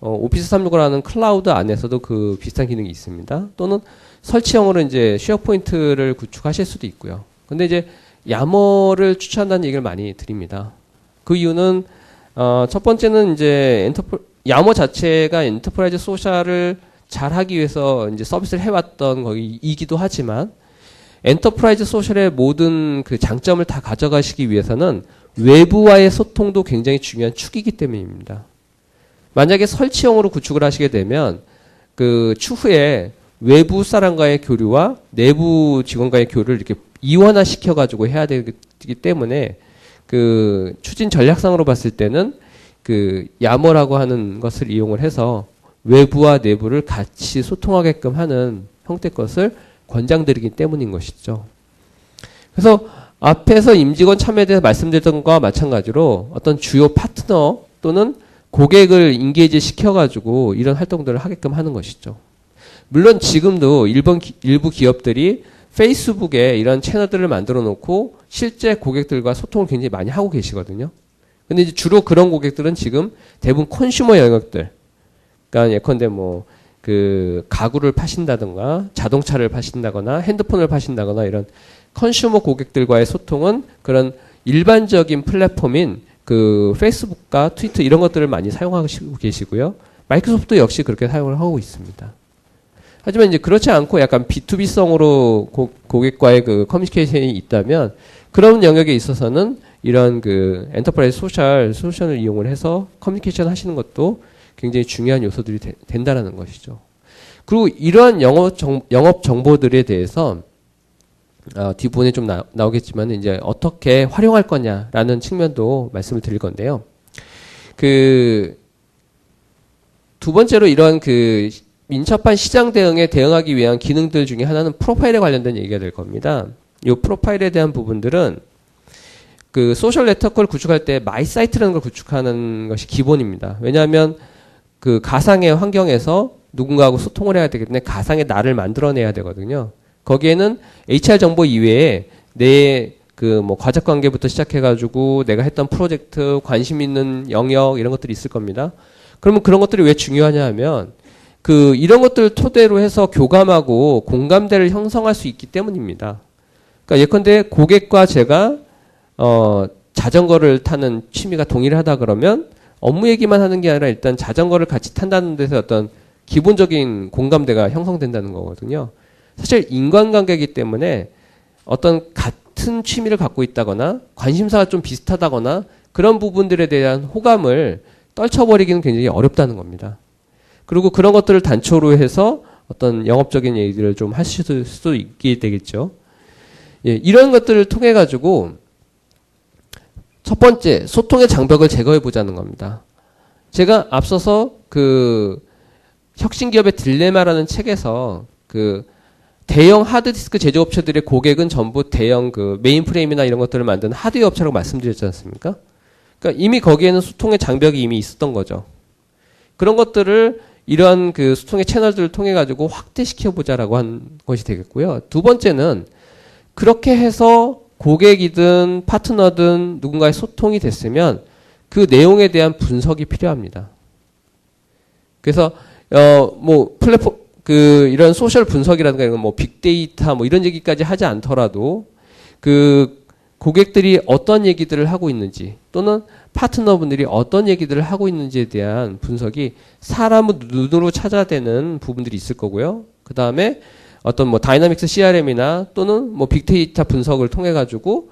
오피스 365라는 클라우드 안에서도 그 비슷한 기능이 있습니다. 또는 설치형으로 이제 쉐어포인트를 구축하실 수도 있고요. 근데 이제 야머를 추천한다는 얘기를 많이 드립니다. 그 이유는 첫 번째는 이제 야머 자체가 엔터프라이즈 소셜을 잘 하기 위해서 이제 서비스를 해왔던 거이기도 하지만 엔터프라이즈 소셜의 모든 그 장점을 다 가져가시기 위해서는 외부와의 소통도 굉장히 중요한 축이기 때문입니다. 만약에 설치형으로 구축을 하시게 되면 그 추후에 외부 사람과의 교류와 내부 직원과의 교류를 이렇게 이원화 시켜가지고 해야 되기 때문에 그 추진 전략상으로 봤을 때는 그 야머라고 하는 것을 이용을 해서 외부와 내부를 같이 소통하게끔 하는 형태 것을 권장드리기 때문인 것이죠. 그래서 앞에서 임직원 참여에 대해서 말씀드렸던 것과 마찬가지로 어떤 주요 파트너 또는 고객을 인게이지 시켜가지고 이런 활동들을 하게끔 하는 것이죠. 물론 지금도 일부 기업들이 페이스북에 이런 채널들을 만들어 놓고 실제 고객들과 소통을 굉장히 많이 하고 계시거든요. 근데 이제 주로 그런 고객들은 지금 대부분 컨슈머 영역들, 그러니까 예컨대 그 가구를 파신다든가 자동차를 파신다거나 핸드폰을 파신다거나 이런 컨슈머 고객들과의 소통은 그런 일반적인 플랫폼인 그 페이스북과 트위터 이런 것들을 많이 사용하고 계시고요. 마이크로소프트 역시 그렇게 사용을 하고 있습니다. 하지만 이제 그렇지 않고 약간 B2B성으로 고객과의 그 커뮤니케이션이 있다면 그런 영역에 있어서는 이런 그 엔터프라이즈 솔루션을 이용을 해서 커뮤니케이션 하시는 것도 굉장히 중요한 요소들이 된다라는 것이죠. 그리고 이러한 영업 정보들에 대해서 뒷부분에 좀 나오겠지만 이제 어떻게 활용할 거냐라는 측면도 말씀을 드릴 건데요. 그 두 번째로 이런 그 민첩한 시장 대응에 대응하기 위한 기능들 중에 하나는 프로파일에 관련된 얘기가 될 겁니다. 이 프로파일에 대한 부분들은 그 소셜 네트워크를 구축할 때 마이 사이트라는 걸 구축하는 것이 기본입니다. 왜냐하면 그 가상의 환경에서 누군가하고 소통을 해야 되기 때문에 가상의 나를 만들어내야 되거든요. 거기에는 HR 정보 이외에 내 그 과적 관계부터 시작해가지고 내가 했던 프로젝트, 관심 있는 영역 이런 것들이 있을 겁니다. 그러면 그런 것들이 왜 중요하냐 하면 이런 것들을 토대로 해서 교감하고 공감대를 형성할 수 있기 때문입니다. 그러니까 예컨대 고객과 제가 자전거를 타는 취미가 동일하다 그러면 업무 얘기만 하는 게 아니라 일단 자전거를 같이 탄다는 데서 어떤 기본적인 공감대가 형성된다는 거거든요. 사실 인간관계이기 때문에 어떤 같은 취미를 갖고 있다거나 관심사가 좀 비슷하다거나 그런 부분들에 대한 호감을 떨쳐버리기는 굉장히 어렵다는 겁니다. 그리고 그런 것들을 단초로 해서 어떤 영업적인 얘기들을 좀 하실 수도 있게 되겠죠. 예, 이런 것들을 통해 가지고 첫 번째 소통의 장벽을 제거해 보자는 겁니다. 제가 앞서서 혁신기업의 딜레마라는 책에서 대형 하드디스크 제조업체들의 고객은 전부 대형 메인프레임이나 이런 것들을 만드는 하드웨어 업체라고 말씀드렸지 않습니까? 그러니까 이미 거기에는 소통의 장벽이 이미 있었던 거죠. 그런 것들을 이러한 소통의 채널들을 통해 가지고 확대시켜 보자라고 한 것이 되겠고요. 두 번째는 그렇게 해서 고객이든 파트너든 누군가의 소통이 됐으면 그 내용에 대한 분석이 필요합니다. 그래서 플랫폼 이런 소셜 분석이라든가 이런 빅데이터 이런 얘기까지 하지 않더라도 고객들이 어떤 얘기들을 하고 있는지 또는 파트너분들이 어떤 얘기들을 하고 있는지에 대한 분석이 사람의 눈으로 찾아내는 부분들이 있을 거고요. 그 다음에 어떤 다이나믹스 CRM이나 또는 빅데이터 분석을 통해 가지고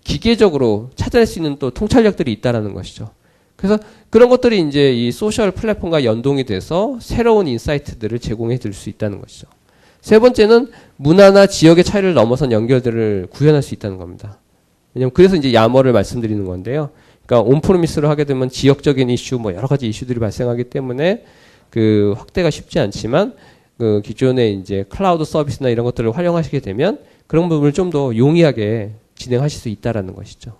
기계적으로 찾아낼 수 있는 또 통찰력들이 있다라는 것이죠. 그래서 그런 것들이 이제 이 소셜 플랫폼과 연동이 돼서 새로운 인사이트들을 제공해 줄 수 있다는 것이죠. 세 번째는 문화나 지역의 차이를 넘어선 연결들을 구현할 수 있다는 겁니다. 왜냐면 그래서 이제 야머를 말씀드리는 건데요. 그러니까 온프로미스로 하게 되면 지역적인 이슈 여러 가지 이슈들이 발생하기 때문에 확대가 쉽지 않지만 기존의 이제 클라우드 서비스나 이런 것들을 활용하시게 되면 그런 부분을 좀 더 용이하게 진행하실 수 있다라는 것이죠.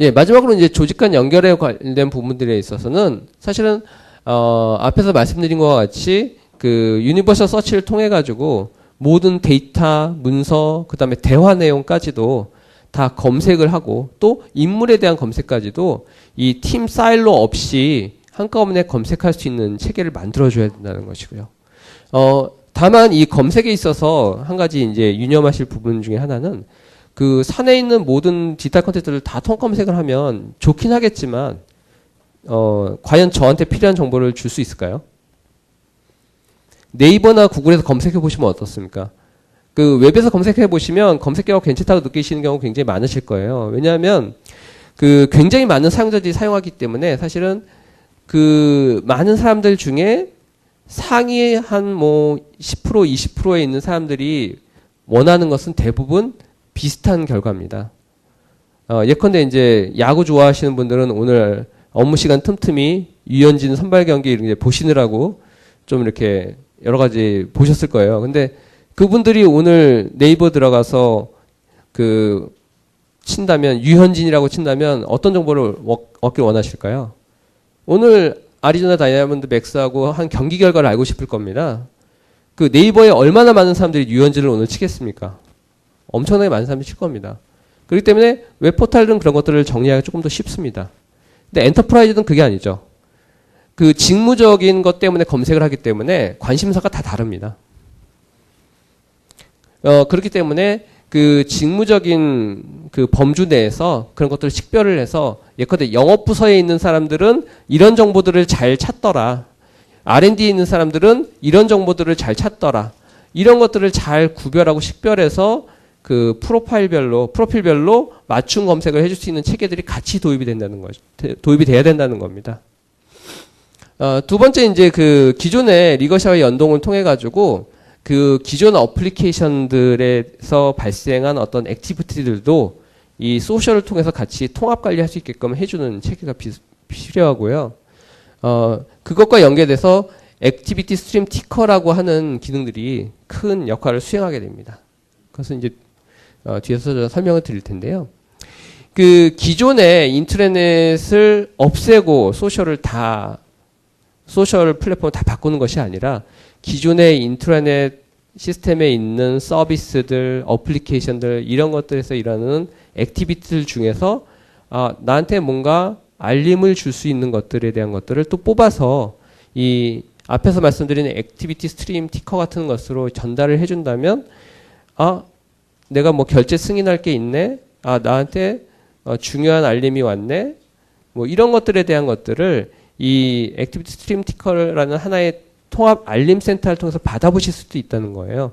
예, 마지막으로 이제 조직 간 연결에 관련된 부분들에 있어서는 사실은 앞에서 말씀드린 것과 같이 유니버설 서치를 통해 가지고 모든 데이터, 문서, 그다음에 대화 내용까지도 다 검색을 하고 또 인물에 대한 검색까지도 이 팀 사일로 없이 한꺼번에 검색할 수 있는 체계를 만들어 줘야 된다는 것이고요. 다만 이 검색에 있어서 한 가지 이제 유념하실 부분 중에 하나는 산에 있는 모든 디지털 콘텐츠를 다 통검색을 하면 좋긴 하겠지만 과연 저한테 필요한 정보를 줄 수 있을까요? 네이버나 구글에서 검색해 보시면 어떻습니까? 웹에서 검색해 보시면 검색계가 괜찮다고 느끼시는 경우 굉장히 많으실 거예요. 왜냐하면 굉장히 많은 사용자들이 사용하기 때문에 사실은 많은 사람들 중에 상위 한 10%, 20%에 있는 사람들이 원하는 것은 대부분 비슷한 결과입니다. 예컨대 이제 야구 좋아하시는 분들은 오늘 업무 시간 틈틈이 유현진 선발 경기 이렇게 보시느라고 좀 이렇게 여러 가지 보셨을 거예요. 근데 그분들이 오늘 네이버 들어가서 친다면 유현진이라고 친다면 어떤 정보를 얻길 원하실까요? 오늘 아리조나 다이아몬드 맥스하고 한 경기 결과를 알고 싶을 겁니다. 네이버에 얼마나 많은 사람들이 유현진을 오늘 치겠습니까? 엄청나게 많은 사람들이 칠 겁니다. 그렇기 때문에 웹 포털은 그런 것들을 정리하기가 조금 더 쉽습니다. 근데 엔터프라이즈는 그게 아니죠. 직무적인 것 때문에 검색을 하기 때문에 관심사가 다 다릅니다. 그렇기 때문에 직무적인 범주 내에서 그런 것들을 식별을 해서 예컨대 영업부서에 있는 사람들은 이런 정보들을 잘 찾더라. R&D에 있는 사람들은 이런 정보들을 잘 찾더라. 이런 것들을 잘 구별하고 식별해서 프로필별로 맞춤 검색을 해줄 수 있는 체계들이 같이 도입이 돼야 된다는 겁니다. 두 번째 이제 기존의 리거샤와의 연동을 통해 가지고 기존 어플리케이션들에서 발생한 어떤 액티비티들도 이 소셜을 통해서 같이 통합 관리할 수 있게끔 해주는 체계가 필요하고요. 그것과 연계돼서 액티비티 스트림 티커라고 하는 기능들이 큰 역할을 수행하게 됩니다. 그것은 이제 뒤에서 설명을 드릴 텐데요. 기존의 인트라넷을 없애고 소셜 플랫폼을 다 바꾸는 것이 아니라 기존의 인트라넷 시스템에 있는 서비스들, 어플리케이션들 이런 것들에서 일어나는 액티비티들 중에서 나한테 뭔가 알림을 줄 수 있는 것들에 대한 것들을 또 뽑아서 이 앞에서 말씀드린 액티비티 스트림 티커 같은 것으로 전달을 해준다면, 아, 내가 뭐 결제 승인할 게 있네? 아, 나한테 중요한 알림이 왔네? 뭐 이런 것들에 대한 것들을 이 액티비티 스트림 티커라는 하나의 통합 알림 센터를 통해서 받아보실 수도 있다는 거예요.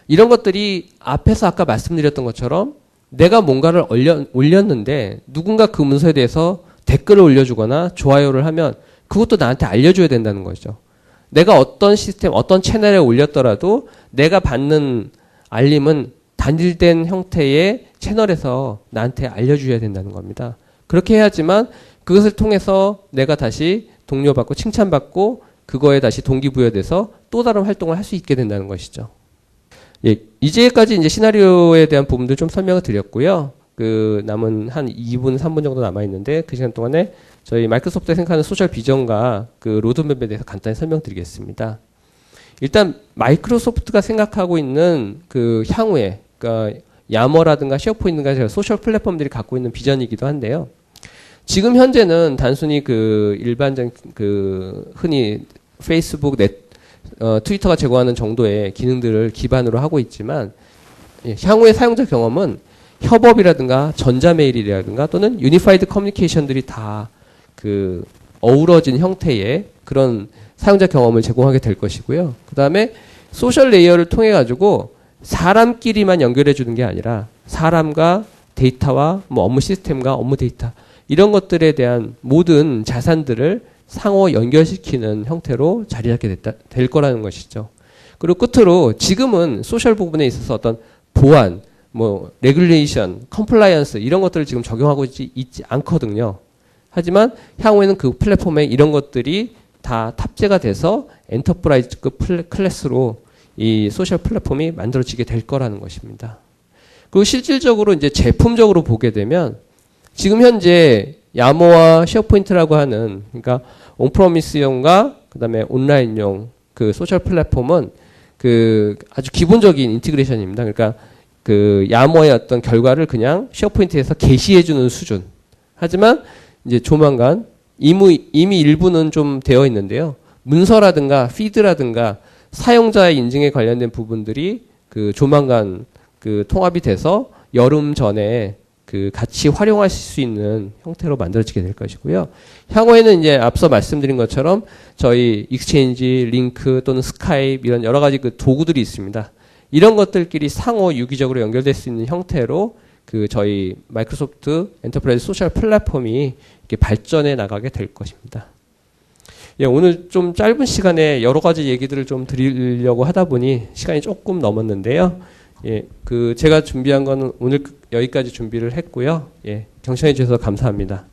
이런 것들이 앞에서 아까 말씀드렸던 것처럼 내가 뭔가를 올렸는데 누군가 그 문서에 대해서 댓글을 올려주거나 좋아요를 하면 그것도 나한테 알려줘야 된다는 거죠. 내가 어떤 시스템, 어떤 채널에 올렸더라도 내가 받는 알림은 단일된 형태의 채널에서 나한테 알려줘야 된다는 겁니다. 그렇게 해야지만 그것을 통해서 내가 다시 독려받고 칭찬받고 그거에 다시 동기부여돼서 또 다른 활동을 할 수 있게 된다는 것이죠. 예, 이제까지 이제 시나리오에 대한 부분들 좀 설명을 드렸고요. 그 남은 한 2분, 3분 정도 남아있는데 그 시간 동안에 저희 마이크로소프트가 생각하는 소셜 비전과 그 로드맵에 대해서 간단히 설명드리겠습니다. 일단 마이크로소프트가 생각하고 있는 그 향후에, 그러니까 야머라든가 쉐어포인트가 소셜 플랫폼들이 갖고 있는 비전이기도 한데요. 지금 현재는 단순히 그 일반적인 그 흔히 페이스북, 트위터가 제공하는 정도의 기능들을 기반으로 하고 있지만 향후의 사용자 경험은 협업이라든가 전자메일이라든가 또는 유니파이드 커뮤니케이션들이 다 그 어우러진 형태의 그런 사용자 경험을 제공하게 될 것이고요. 그 다음에 소셜 레이어를 통해 가지고 사람끼리만 연결해 주는 게 아니라 사람과 데이터와 뭐 업무 시스템과 업무 데이터 이런 것들에 대한 모든 자산들을 상호 연결시키는 형태로 자리 잡게 될 거라는 것이죠. 그리고 끝으로 지금은 소셜 부분에 있어서 어떤 보안, 뭐 레귤레이션, 컴플라이언스 이런 것들을 지금 적용하고 있지 않거든요. 하지만 향후에는 그 플랫폼에 이런 것들이 다 탑재가 돼서 엔터프라이즈급 클래스로 이 소셜 플랫폼이 만들어지게 될 거라는 것입니다. 그리고 실질적으로 이제 제품적으로 보게 되면 지금 현재 야모와 쉐어포인트라고 하는 그러니까 온프로미스용과 그다음에 온라인용 그 소셜 플랫폼은 그 아주 기본적인 인티그레이션입니다. 그러니까 그 야모의 어떤 결과를 그냥 쉐어포인트에서 게시해 주는 수준. 하지만 이제 조만간 이미 일부는 좀 되어 있는데요. 문서라든가 피드라든가 사용자의 인증에 관련된 부분들이 그 조만간 그 통합이 돼서 여름 전에 그 같이 활용하실 수 있는 형태로 만들어지게 될 것이고요. 향후에는 이제 앞서 말씀드린 것처럼 저희 익스체인지, 링크 또는 스카이프 이런 여러 가지 그 도구들이 있습니다. 이런 것들끼리 상호 유기적으로 연결될 수 있는 형태로 그 저희 마이크로소프트 엔터프라이즈 소셜 플랫폼이 이렇게 발전해 나가게 될 것입니다. 예, 오늘 좀 짧은 시간에 여러 가지 얘기들을 좀 드리려고 하다 보니 시간이 조금 넘었는데요. 예, 그 제가 준비한 거는 오늘 여기까지 준비를 했고요. 예, 경청해 주셔서 감사합니다.